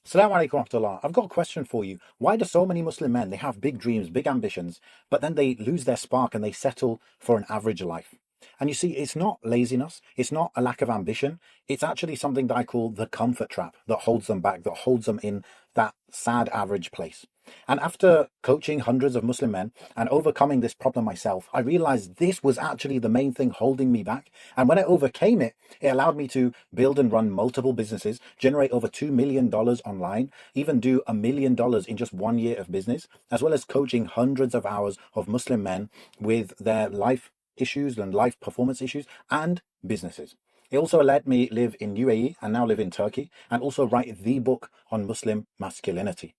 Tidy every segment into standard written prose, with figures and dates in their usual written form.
Assalamu alaikum warahmatullah. I've got a question for you. Why do so many Muslim men, they have big dreams, big ambitions, but then they lose their spark and they settle for an average life? And you see, it's not laziness, it's not a lack of ambition, it's actually something that I call the comfort trap that holds them back, that holds them in that sad average place. And after coaching hundreds of Muslim men and overcoming this problem myself, I realized this was actually the main thing holding me back. And when I overcame it, it allowed me to build and run multiple businesses, generate over $2 million online, even do $1 million in just 1 year of business, as well as coaching hundreds of hours of Muslim men with their life issues and life performance issues and businesses. It also let me live in UAE and now live in Turkey, and also write the book on Muslim masculinity.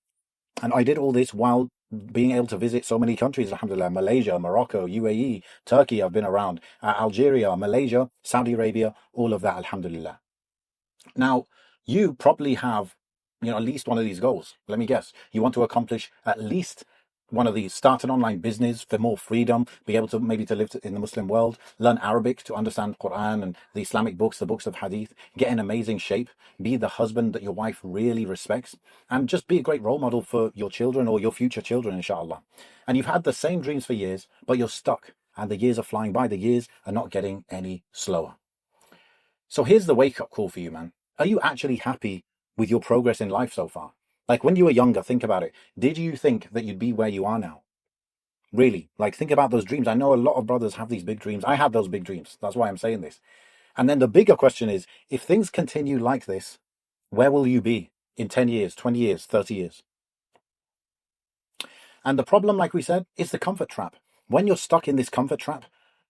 And I did all this while being able to visit so many countries, alhamdulillah: Malaysia, Morocco, UAE, Turkey. I've been around, Algeria, Malaysia, Saudi Arabia, all of that, alhamdulillah. Now, you probably have, at least one of these goals. Let me guess. You want to accomplish at least one of these: start an online business for more freedom, be able to maybe to live in the Muslim world, learn Arabic to understand Quran and the Islamic books, the books of Hadith, get in amazing shape, be the husband that your wife really respects, and just be a great role model for your children or your future children, inshallah. And you've had the same dreams for years, but you're stuck, and the years are flying by. The years are not getting any slower. So here's the wake-up call for you, man. Are you actually happy with your progress in life so far? Like, when you were younger, think about it. Did you think that you'd be where you are now? Really? Like, think about those dreams. I know a lot of brothers have these big dreams. I have those big dreams. That's why I'm saying this. And then the bigger question is, if things continue like this, where will you be in 10 years, 20 years, 30 years? And the problem, like we said, is the comfort trap. When you're stuck in this comfort trap,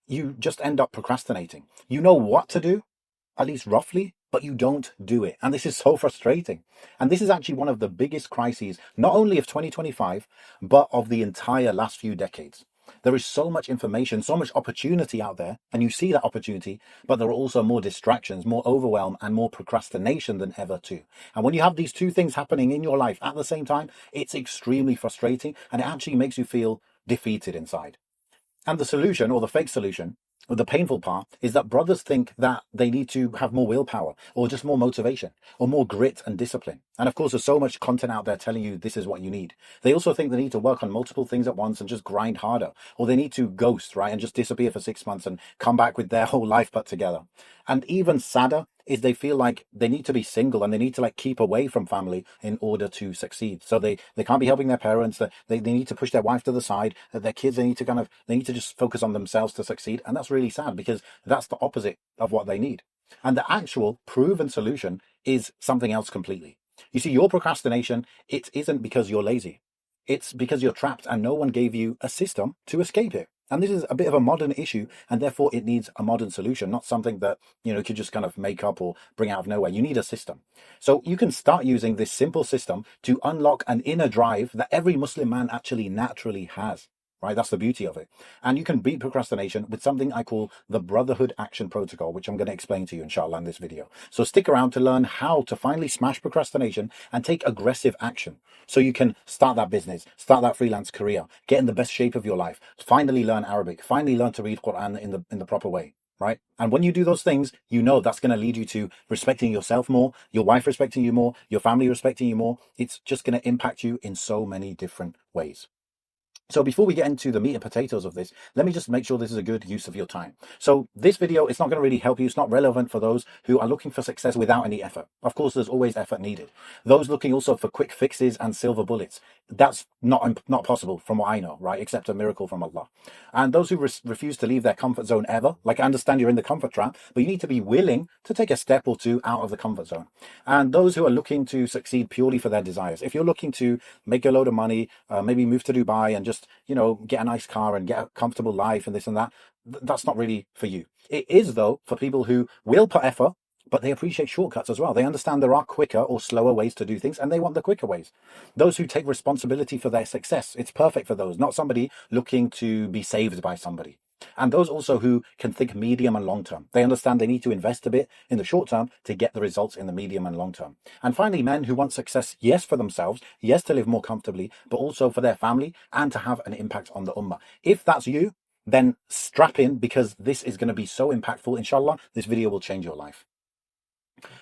you just end up procrastinating. You know what to do, at least roughly, but you don't do it. And this is so frustrating. And this is actually one of the biggest crises, not only of 2025, but of the entire last few decades. There is so much information, so much opportunity out there, and you see that opportunity, but there are also more distractions, more overwhelm, and more procrastination than ever too. And when you have these two things happening in your life at the same time, it's extremely frustrating, and it actually makes you feel defeated inside. And the solution, or the fake solution, or the painful part, is that brothers think that they need to have more willpower, or just more motivation, or more grit and discipline. And of course, there's so much content out there telling you this is what you need. They also think they need to work on multiple things at once and just grind harder, or they need to ghost, right, and just disappear for 6 months and come back with their whole life put together. And even sadder is they feel like they need to be single and they need to like keep away from family in order to succeed. So they can't be helping their parents. They need to push their wife to the side. Their kids, they need to just focus on themselves to succeed. And that's really sad, because that's the opposite of what they need. And the actual proven solution is something else completely. You see, your procrastination, it isn't because you're lazy. It's because you're trapped and no one gave you a system to escape it. And this is a bit of a modern issue, and therefore it needs a modern solution, not something that, you could just kind of make up or bring out of nowhere. You need a system. So you can start using this simple system to unlock an inner drive that every Muslim man actually naturally has. Right? That's the beauty of it. And you can beat procrastination with something I call the Brotherhood Action Protocol, which I'm going to explain to you, inshallah, in this video. So stick around to learn how to finally smash procrastination and take aggressive action, so you can start that business, start that freelance career, get in the best shape of your life, finally learn Arabic, finally learn to read Quran in the proper way. Right? And when you do those things, that's going to lead you to respecting yourself more, your wife respecting you more, your family respecting you more. It's just going to impact you in so many different ways. So before we get into the meat and potatoes of this, let me just make sure this is a good use of your time. So this video, it's not going to really help you. It's not relevant for those who are looking for success without any effort. Of course, there's always effort needed. Those looking also for quick fixes and silver bullets, that's not possible from what I know, right? Except a miracle from Allah. And those who refuse to leave their comfort zone ever, like, I understand you're in the comfort trap, but you need to be willing to take a step or two out of the comfort zone. And those who are looking to succeed purely for their desires. If you're looking to make a load of money, maybe move to Dubai and just get a nice car and get a comfortable life and this and that, that's not really for you. It is, though, for people who will put effort, but they appreciate shortcuts as well. They understand there are quicker or slower ways to do things, and they want the quicker ways. Those who take responsibility for their success, it's perfect for those, not somebody looking to be saved by somebody. And those also who can think medium and long term. They understand they need to invest a bit in the short term to get the results in the medium and long term. And finally, men who want success, yes, for themselves, yes, to live more comfortably, but also for their family and to have an impact on the ummah. If that's you, then strap in, because this is going to be so impactful. Inshallah, this video will change your life.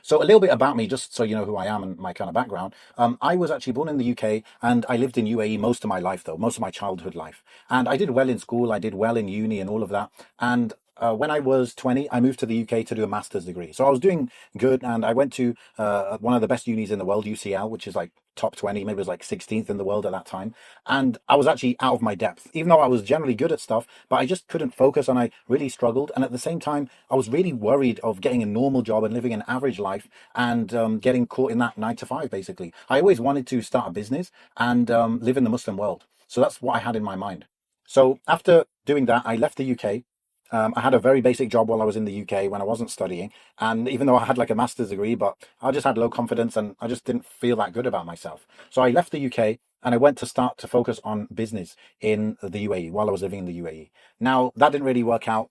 So a little bit about me, just so you know who I am and my kind of background. I was actually born in the UK and I lived in UAE most of my life, though, most of my childhood life. And I did well in school, I did well in uni and all of that. And when I was 20, I moved to the UK to do a master's degree. So I was doing good, and I went to one of the best unis in the world, UCL, which is like top 20, maybe it was like 16th in the world at that time. And I was actually out of my depth, even though I was generally good at stuff, but I just couldn't focus and I really struggled. And at the same time, I was really worried of getting a normal job and living an average life and getting caught in that 9 to 5, basically. I always wanted to start a business and live in the Muslim world. So that's what I had in my mind. So after doing that, I left the UK. I had a very basic job while I was in the UK when I wasn't studying. And even though I had like a master's degree, but I just had low confidence and I just didn't feel that good about myself. So I left the UK and I went to start to focus on business in the UAE while I was living in the UAE. Now, that didn't really work out.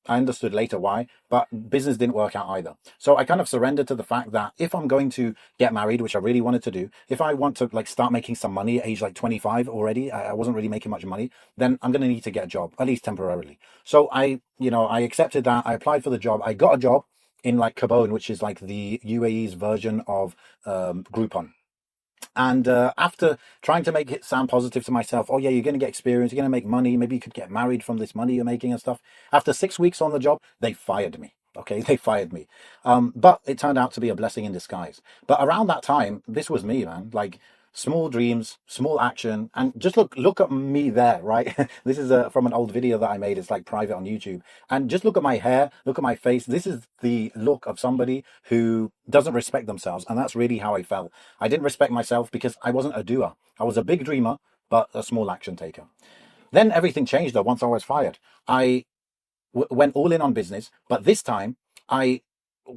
I understood later why, but business didn't work out either. So I kind of surrendered to the fact that if I'm going to get married, which I really wanted to do, if I want to like start making some money at age like 25 already, I wasn't really making much money, then I'm going to need to get a job, at least temporarily. So I accepted that. I applied for the job. I got a job in like Gabon, which is like the UAE's version of Groupon. And after trying to make it sound positive to myself, oh yeah, you're going to get experience, you're going to make money, maybe you could get married from this money you're making and stuff. After 6 weeks on the job, they fired me. Okay, they fired me. But it turned out to be a blessing in disguise. But around that time, this was me, man. Like small dreams, small action, and just look at me there, right? This is from an old video that I made. It's like private on YouTube, and just look at my hair, look at my face. This is the look of somebody who doesn't respect themselves, and that's really how I felt. I didn't respect myself because I wasn't a doer. I was a big dreamer, but a small action taker. Then everything changed though once I was fired. I went all in on business, but this time I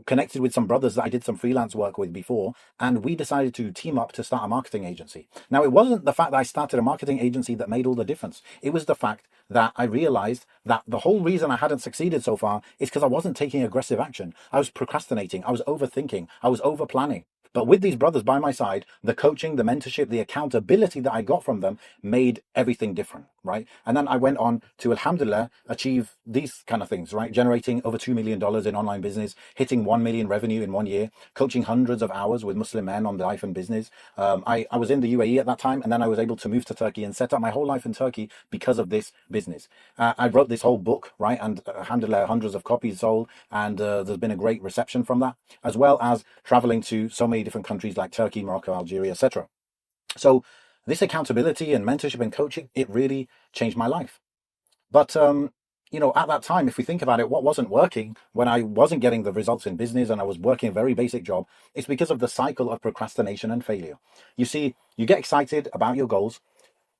connected with some brothers that I did some freelance work with before, and we decided to team up to start a marketing agency. Now, it wasn't the fact that I started a marketing agency that made all the difference. It was the fact that I realized that the whole reason I hadn't succeeded so far is because I wasn't taking aggressive action. I was procrastinating, I was overthinking, I was over planning. But with these brothers by my side, the coaching, the mentorship, the accountability that I got from them made everything different, right? And then I went on to, alhamdulillah, achieve these kind of things, right? Generating over $2 million in online business, hitting 1 million revenue in 1 year, coaching hundreds of hours with Muslim men on life and business. I was in the UAE at that time, and then I was able to move to Turkey and set up my whole life in Turkey because of this business. I wrote this whole book, right? And alhamdulillah, hundreds of copies sold, and there's been a great reception from that, as well as traveling to so many different countries like Turkey, Morocco, Algeria, etc. So this accountability and mentorship and coaching, it really changed my life. But at that time, if we think about it, what wasn't working when I wasn't getting the results in business and I was working a very basic job, it's because of the cycle of procrastination and failure. You see, you get excited about your goals,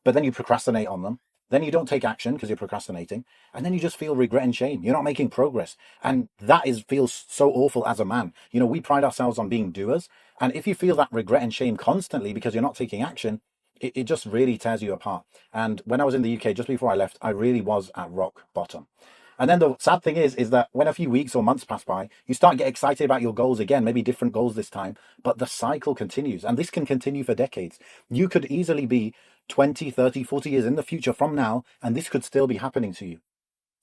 but then you procrastinate on them. Then you don't take action because you're procrastinating, and then you just feel regret and shame. You're not making progress, and that feels so awful as a man. We pride ourselves on being doers, and if you feel that regret and shame constantly because you're not taking action, it just really tears you apart. And when I was in the UK, just before I left, I really was at rock bottom. And then the sad thing is that when a few weeks or months pass by, you start to get excited about your goals again, maybe different goals this time, but the cycle continues. And this can continue for decades. You could easily be 20, 30, 40 years in the future from now, and this could still be happening to you.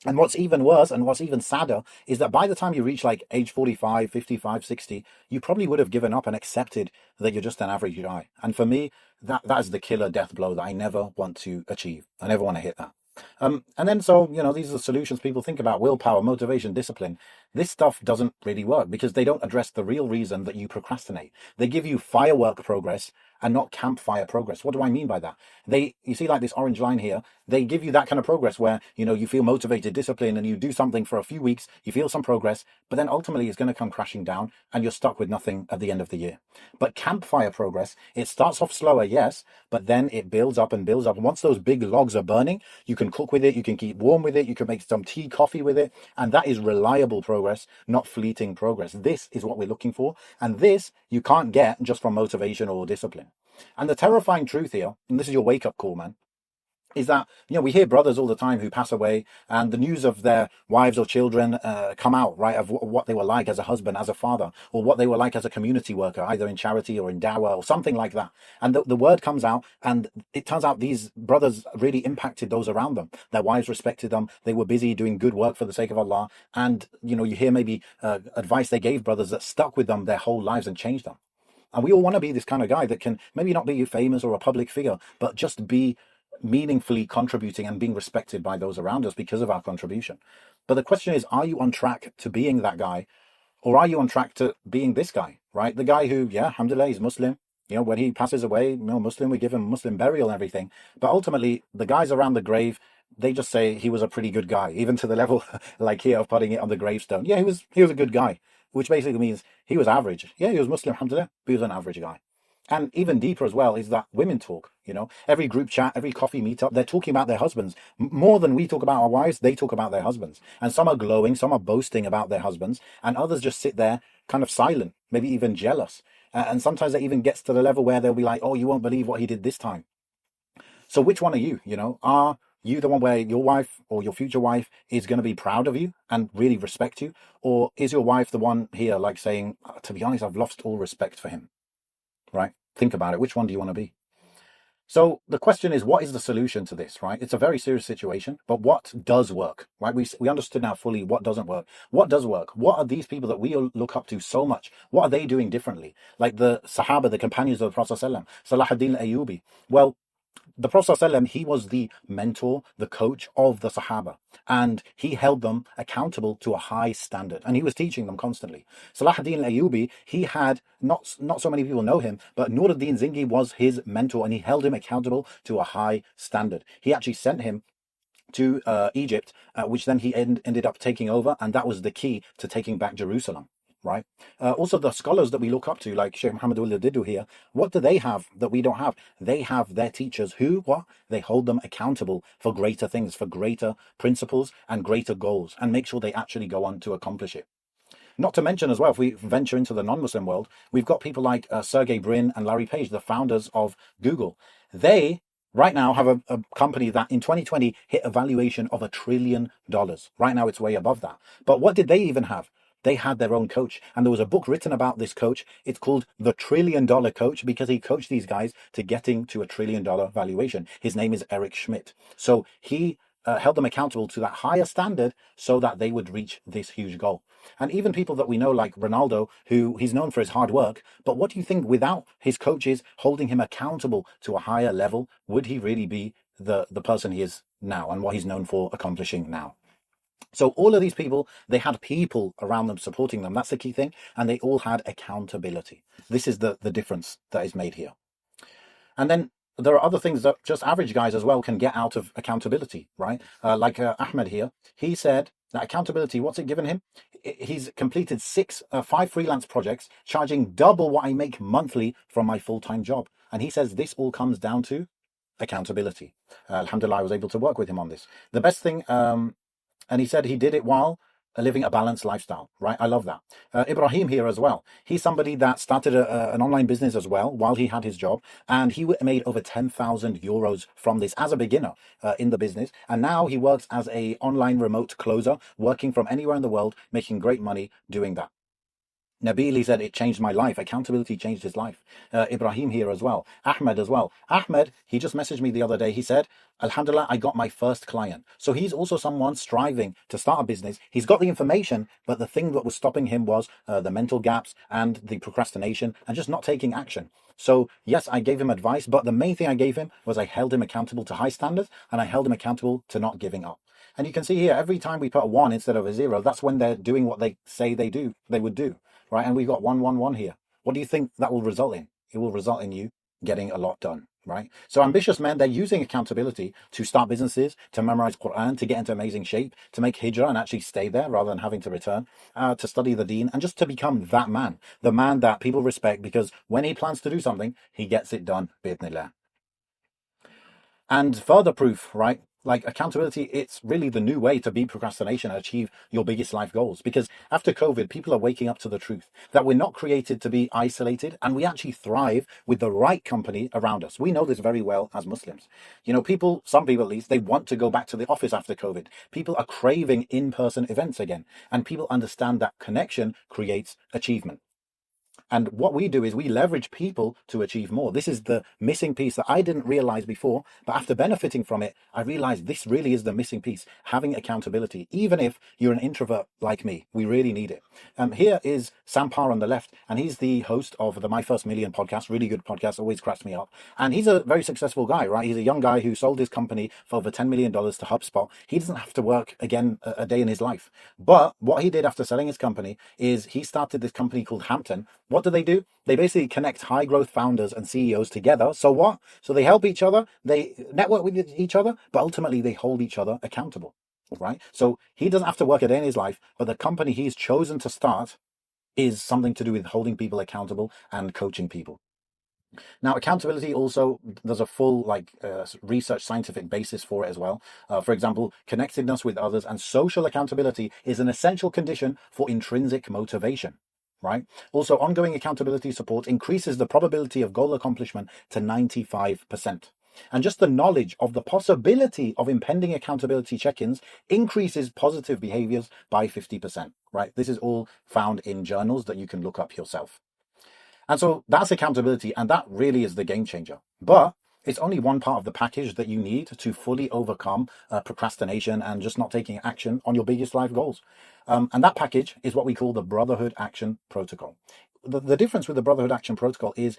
And what's even worse and what's even sadder is that by the time you reach like age 45, 55, 60, you probably would have given up and accepted that you're just an average guy. And for me, that is the killer death blow that I never want to achieve. I never want to hit that. And then these are the solutions people think about: willpower, motivation, discipline. This stuff doesn't really work because they don't address the real reason that you procrastinate. They give you firework progress and not campfire progress. What do I mean by that? You see like this orange line here, they give you that kind of progress where, you feel motivated, disciplined, and you do something for a few weeks, you feel some progress, but then ultimately it's going to come crashing down and you're stuck with nothing at the end of the year. But campfire progress, it starts off slower, yes, but then it builds up and builds up. And once those big logs are burning, you can cook with it, you can keep warm with it, you can make some tea, coffee with it, and that is reliable progress, not fleeting progress. This is what we're looking for, and this you can't get just from motivation or discipline. And the terrifying truth here, and this is your wake-up call, man, is that, we hear brothers all the time who pass away, and the news of their wives or children come out, right, of what they were like as a husband, as a father, or what they were like as a community worker, either in charity or in dawah or something like that. And the word comes out, and it turns out these brothers really impacted those around them. Their wives respected them. They were busy doing good work for the sake of Allah. And, you hear maybe advice they gave brothers that stuck with them their whole lives and changed them. And we all want to be this kind of guy that can maybe not be famous or a public figure, but just be meaningfully contributing and being respected by those around us because of our contribution. But the question is, are you on track to being that guy, or are you on track to being this guy, right? The guy who, yeah, alhamdulillah, he's Muslim. When he passes away, Muslim, we give him Muslim burial and everything. But ultimately, the guys around the grave, they just say he was a pretty good guy, even to the level like here of putting it on the gravestone. Yeah, he was a good guy, which basically means he was average. Yeah, he was Muslim, alhamdulillah, but he was an average guy. And even deeper as well is that women talk, every group chat, every coffee meetup, they're talking about their husbands. More than we talk about our wives, they talk about their husbands. And some are glowing, some are boasting about their husbands, and others just sit there kind of silent, maybe even jealous. And sometimes it even gets to the level where they'll be like, oh, you won't believe what he did this time. So which one are you? Are you the one where your wife or your future wife is going to be proud of you and really respect you? Or is your wife the one here like saying, to be honest, I've lost all respect for him, right? Think about it. Which one do you want to be? So the question is, what is the solution to this, right? It's a very serious situation, but what does work, right? We understood now fully what doesn't work. What does work? What are these people that we look up to so much? What are they doing differently? Like the Sahaba, the companions of the Prophet ﷺ, Salahuddin Ayyubi. Well, the Prophet ﷺ, he was the mentor, the coach of the Sahaba, and he held them accountable to a high standard, and he was teaching them constantly. Salahuddin Ayyubi, he had, not so many people know him, but Nuruddin Zingi was his mentor, and he held him accountable to a high standard. He actually sent him to Egypt, which then he ended up taking over, and that was the key to taking back Jerusalem. Right. Also, the scholars that we look up to, like Sheikh Muhammad Didu here, what do they have that we don't have? They have their teachers who, they hold them accountable for greater things, for greater principles and greater goals, and make sure they actually go on to accomplish it. Not to mention as well, if we venture into the non-Muslim world, we've got people like Sergey Brin and Larry Page, the founders of Google. They right now have a company that in 2020 hit a valuation of $1 trillion. Right now it's way above that. But what did they even have? They had their own coach, and there was a book written about this coach. It's called The $1 Trillion Coach, because he coached these guys to getting to $1 trillion valuation. His name is Eric Schmidt. So he held them accountable to that higher standard so that they would reach this huge goal. And even people that we know, like Ronaldo, who he's known for his hard work, but what do you think, without his coaches holding him accountable to a higher level, would he really be the person he is now and what he's known for accomplishing now? So all of these people, they had people around them supporting them. That's the key thing. And they all had accountability. This is the difference that is made here. And then there are other things that just average guys as well can get out of accountability, right? Like Ahmed here, he said that accountability, what's it given him? He's completed 5 freelance projects, charging double what I make monthly from my full-time job. And he says this all comes down to accountability. Alhamdulillah, I was able to work with him on this. The best thing, and he said he did it while living a balanced lifestyle, right? I love that. Ibrahim here as well. He's somebody that started an online business as well while he had his job, and he made over 10,000 euros from this as a beginner in the business. And now he works as an online remote closer, working from anywhere in the world, making great money doing that. Nabil, he said, it changed my life. Accountability changed his life. Ibrahim here as well. Ahmed as well. Ahmed, he just messaged me the other day. He said, Alhamdulillah, I got my first client. So he's also someone striving to start a business. He's got the information, but the thing that was stopping him was the mental gaps and the procrastination and just not taking action. So yes, I gave him advice, but the main thing I gave him was I held him accountable to high standards, and I held him accountable to not giving up. And you can see here, every time we put a 1 instead of a 0, that's when they're doing what they say they would do. Right, and we've got 1, 1, 1 here. What do you think that will result in? It will result in you getting a lot done, right? So ambitious men, they're using accountability to start businesses, to memorize Quran, to get into amazing shape, to make hijrah and actually stay there rather than having to return, to study the deen, and just to become that man, the man that people respect, because when he plans to do something, he gets it done, bi'idhnillah. And further proof, right? Like accountability, it's really the new way to beat procrastination and achieve your biggest life goals. Because after COVID, people are waking up to the truth that we're not created to be isolated, and we actually thrive with the right company around us. We know this very well as Muslims. You know, people, some people at least, they want to go back to the office after COVID. People are craving in-person events again, and people understand that connection creates achievement. And what we do is we leverage people to achieve more. This is the missing piece that I didn't realize before, but after benefiting from it, I realized this really is the missing piece, having accountability. Even if you're an introvert like me, we really need it. Here is Sampar on the left, and he's the host of the My First Million podcast, really good podcast, always cracks me up. And he's a very successful guy, right? He's a young guy who sold his company for over $10 million to HubSpot. He doesn't have to work again a day in his life. But what he did after selling his company is he started this company called Hampton. What do? They basically connect high growth founders and CEOs together. So what? So they help each other, they network with each other, but ultimately they hold each other accountable, right? So he doesn't have to work a day in his life, but the company he's chosen to start is something to do with holding people accountable and coaching people. Now, accountability also, there's a full research scientific basis for it as well. For example, connectedness with others and social accountability is an essential condition for intrinsic motivation. Right? Also, ongoing accountability support increases the probability of goal accomplishment to 95%. And just the knowledge of the possibility of impending accountability check-ins increases positive behaviors by 50%. Right? This is all found in journals that you can look up yourself. And so that's accountability, and that really is the game changer. But it's only one part of the package that you need to fully overcome procrastination and just not taking action on your biggest life goals. And that package is what we call the Brotherhood Action Protocol. The difference with the Brotherhood Action Protocol is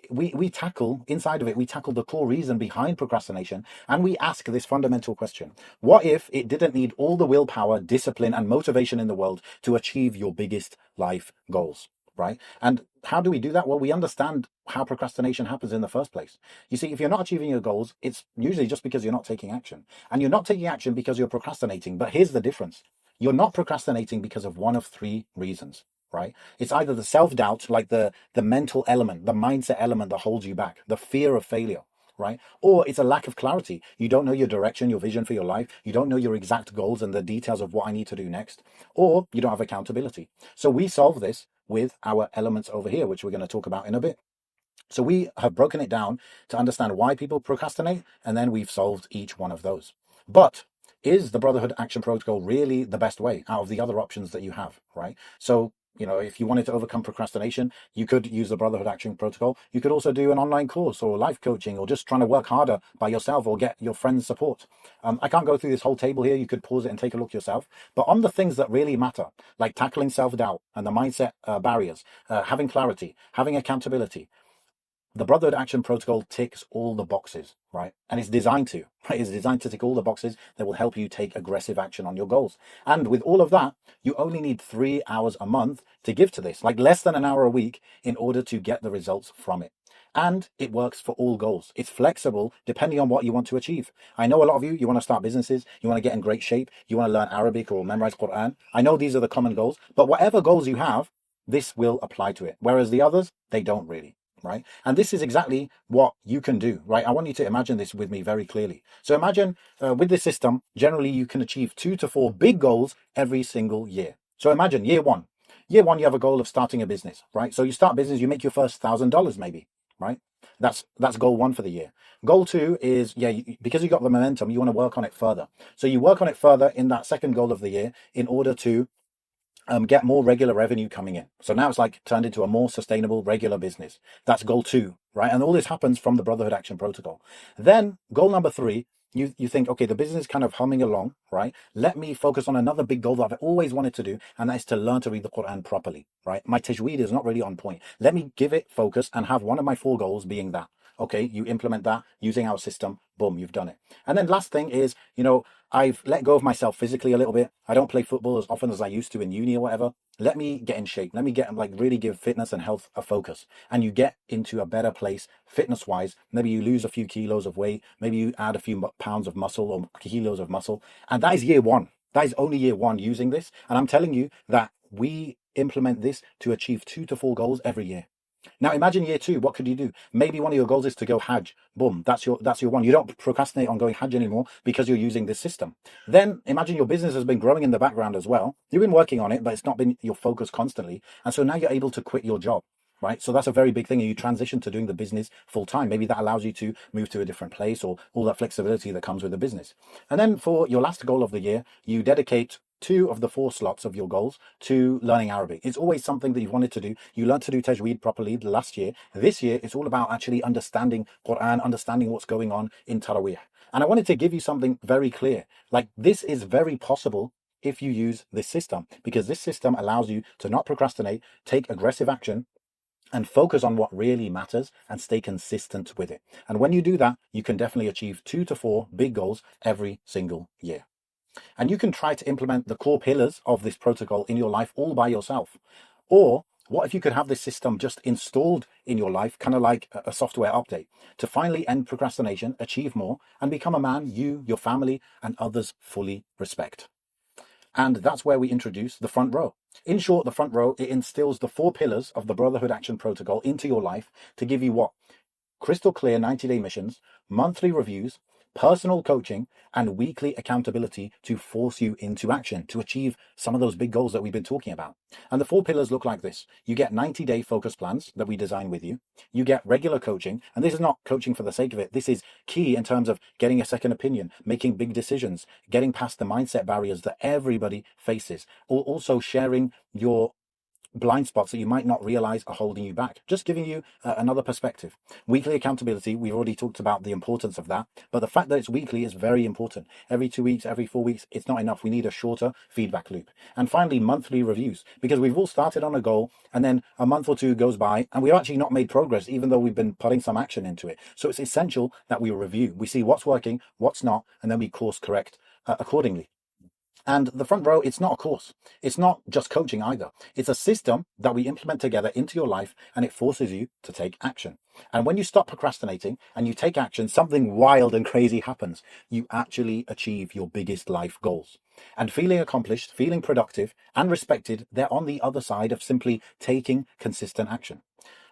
we tackle, inside of it, we tackle the core reason behind procrastination, and we ask this fundamental question. What if it didn't need all the willpower, discipline, and motivation in the world to achieve your biggest life goals? Right? And how do we do that? Well, we understand how procrastination happens in the first place. You see, if you're not achieving your goals, it's usually just because you're not taking action. And you're not taking action because you're procrastinating. But here's the difference. You're not procrastinating because of one of three reasons, right? It's either the self-doubt, like the mental element, the mindset element that holds you back, the fear of failure. Right? Or it's a lack of clarity. You don't know your direction, your vision for your life. You don't know your exact goals and the details of what I need to do next. Or you don't have accountability. So we solve this with our elements over here, which we're going to talk about in a bit. So we have broken it down to understand why people procrastinate, and then we've solved each one of those. But is the Brotherhood Action Protocol really the best way out of the other options that you have, right? So, you know, if you wanted to overcome procrastination, you could use the Brotherhood Action Protocol. You could also do an online course or life coaching, or just trying to work harder by yourself or get your friends' support. I can't go through this whole table here. You could pause it and take a look yourself. But on the things that really matter, like tackling self-doubt and the mindset barriers, having clarity, having accountability, the Brotherhood Action Protocol ticks all the boxes, right? And it's designed to, right? It's designed to tick all the boxes that will help you take aggressive action on your goals. And with all of that, you only need 3 hours a month to give to this, like less than an hour a week, in order to get the results from it. And it works for all goals. It's flexible depending on what you want to achieve. I know a lot of you want to start businesses, you want to get in great shape, you want to learn Arabic or memorize Quran. I know these are the common goals, but whatever goals you have, this will apply to it. Whereas the others, they don't really. Right? And this is exactly what you can do, right? I want you to imagine this with me very clearly. So imagine with this system, generally you can achieve 2 to 4 big goals every single year. So imagine year one. Year one, you have a goal of starting a business, right? So you start business, you make your first $1,000 maybe, right? That's goal one for the year. Goal two is, because you got the momentum, you want to work on it further. So you work on it further in that second goal of the year in order to get more regular revenue coming in. So now it's like turned into a more sustainable, regular business. That's goal two, right? And all this happens from the Brotherhood Action Protocol. Then goal number three, you think, okay, the business is kind of humming along, right? Let me focus on another big goal that I've always wanted to do, and that is to learn to read the Quran properly, right? My tajweed is not really on point. Let me give it focus and have one of my 4 goals being that. Okay, you implement that using our system, boom, you've done it. And then last thing is, I've let go of myself physically a little bit. I don't play football as often as I used to in uni or whatever. Let me get in shape. Let me get really give fitness and health a focus. And you get into a better place fitness wise. Maybe you lose a few kilos of weight. Maybe you add a few pounds of muscle or kilos of muscle. And that is year one. That is only year one using this. And I'm telling you that we implement this to achieve 2 to 4 goals every year. Now imagine year two, what could you do? Maybe one of your goals is to go Hajj. Boom, that's your one. You don't procrastinate on going Hajj anymore because you're using this system. Then imagine your business has been growing in the background as well. You've been working on it, but it's not been your focus constantly. And so now you're able to quit your job. Right. So that's a very big thing. And you transition to doing the business full time. Maybe that allows you to move to a different place, or all that flexibility that comes with the business. And then for your last goal of the year, you dedicate 2 of the 4 slots of your goals to learning Arabic. It's always something that you've wanted to do. You learned to do tajweed properly last year. This year, it's all about actually understanding Quran, understanding what's going on in Taraweeh. And I wanted to give you something very clear. Like, this is very possible if you use this system, because this system allows you to not procrastinate, take aggressive action, and focus on what really matters and stay consistent with it. And when you do that, you can definitely achieve 2 to 4 big goals every single year. And you can try to implement the core pillars of this protocol in your life all by yourself. Or what if you could have this system just installed in your life, kind of like a software update, to finally end procrastination, achieve more, and become a man you, your family, and others fully respect? And that's where we introduce the front row. In short, the front row, it instills the 4 pillars of the Brotherhood Action Protocol into your life to give you what? Crystal clear 90-day missions, monthly reviews, personal coaching, and weekly accountability to force you into action to achieve some of those big goals that we've been talking about. And the 4 pillars look like this. You get 90-day focus plans that we design with you. You get regular coaching, and this is not coaching for the sake of it. This is key in terms of getting a second opinion, making big decisions, getting past the mindset barriers that everybody faces, or also sharing your blind spots that you might not realize are holding you back, just giving you another perspective. Weekly accountability, we've already talked about the importance of that, but the fact that it's weekly is very important. Every 2 weeks, every 4 weeks, it's not enough. We need a shorter feedback loop. And finally, monthly reviews, because we've all started on a goal and then a month or 2 goes by and we've actually not made progress, even though we've been putting some action into it. So it's essential that we review. We see what's working, what's not, and then we course correct accordingly. And the front row, it's not a course. It's not just coaching either. It's a system that we implement together into your life, and it forces you to take action. And when you stop procrastinating and you take action, something wild and crazy happens. You actually achieve your biggest life goals. And feeling accomplished, feeling productive and respected, they're on the other side of simply taking consistent action.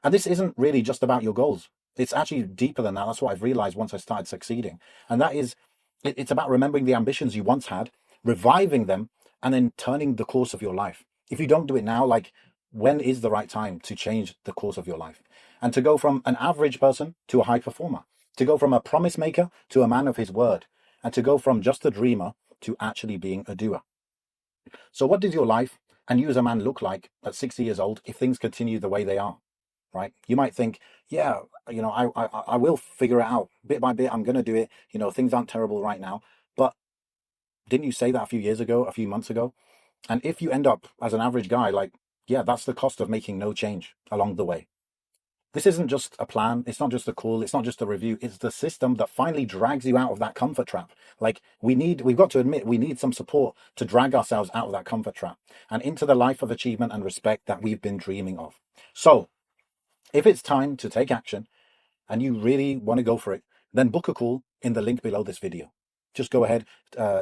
And this isn't really just about your goals. It's actually deeper than that. That's what I've realized once I started succeeding. And that is, it's about remembering the ambitions you once had, reviving them, and then turning the course of your life. If you don't do it now, like, when is the right time to change the course of your life? And to go from an average person to a high performer, to go from a promise maker to a man of his word, and to go from just a dreamer to actually being a doer. So what does your life and you as a man look like at 60 years old if things continue the way they are? Right? You might think, yeah, I will figure it out bit by bit. I'm going to do it. Things aren't terrible right now. But didn't you say that a few years ago, a few months ago? And if you end up as an average guy, like, yeah, that's the cost of making no change along the way. This isn't just a plan. It's not just a call. It's not just a review. It's the system that finally drags you out of that comfort trap. Like, we've got to admit, we need some support to drag ourselves out of that comfort trap and into the life of achievement and respect that we've been dreaming of. So if it's time to take action and you really want to go for it, then book a call in the link below this video. Just go ahead,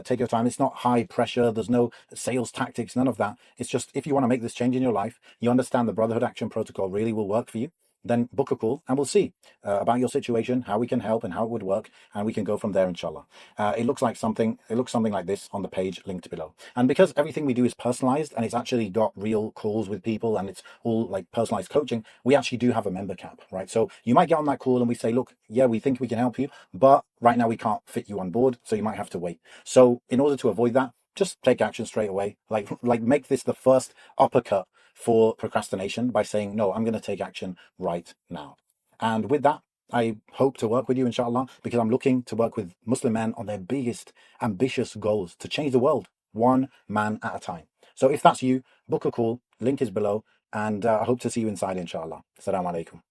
take your time. It's not high pressure. There's no sales tactics, none of that. It's just, if you want to make this change in your life, you understand the Brotherhood Action Protocol really will work for you, then book a call and we'll see about your situation, how we can help and how it would work, and we can go from there, inshallah. It looks something like this on the page linked below. And because everything we do is personalized and it's actually got real calls with people and it's all like personalized coaching, we actually do have a member cap, right? So you might get on that call and we say, look, yeah, we think we can help you, but right now we can't fit you on board, so you might have to wait. So in order to avoid that, just take action straight away. Like make this the first uppercut for procrastination by saying, no, I'm going to take action right now. And with that, I hope to work with you, inshallah, because I'm looking to work with Muslim men on their biggest ambitious goals to change the world, one man at a time. So if that's you, book a call, link is below, and I hope to see you inside, inshallah. Assalamu alaikum.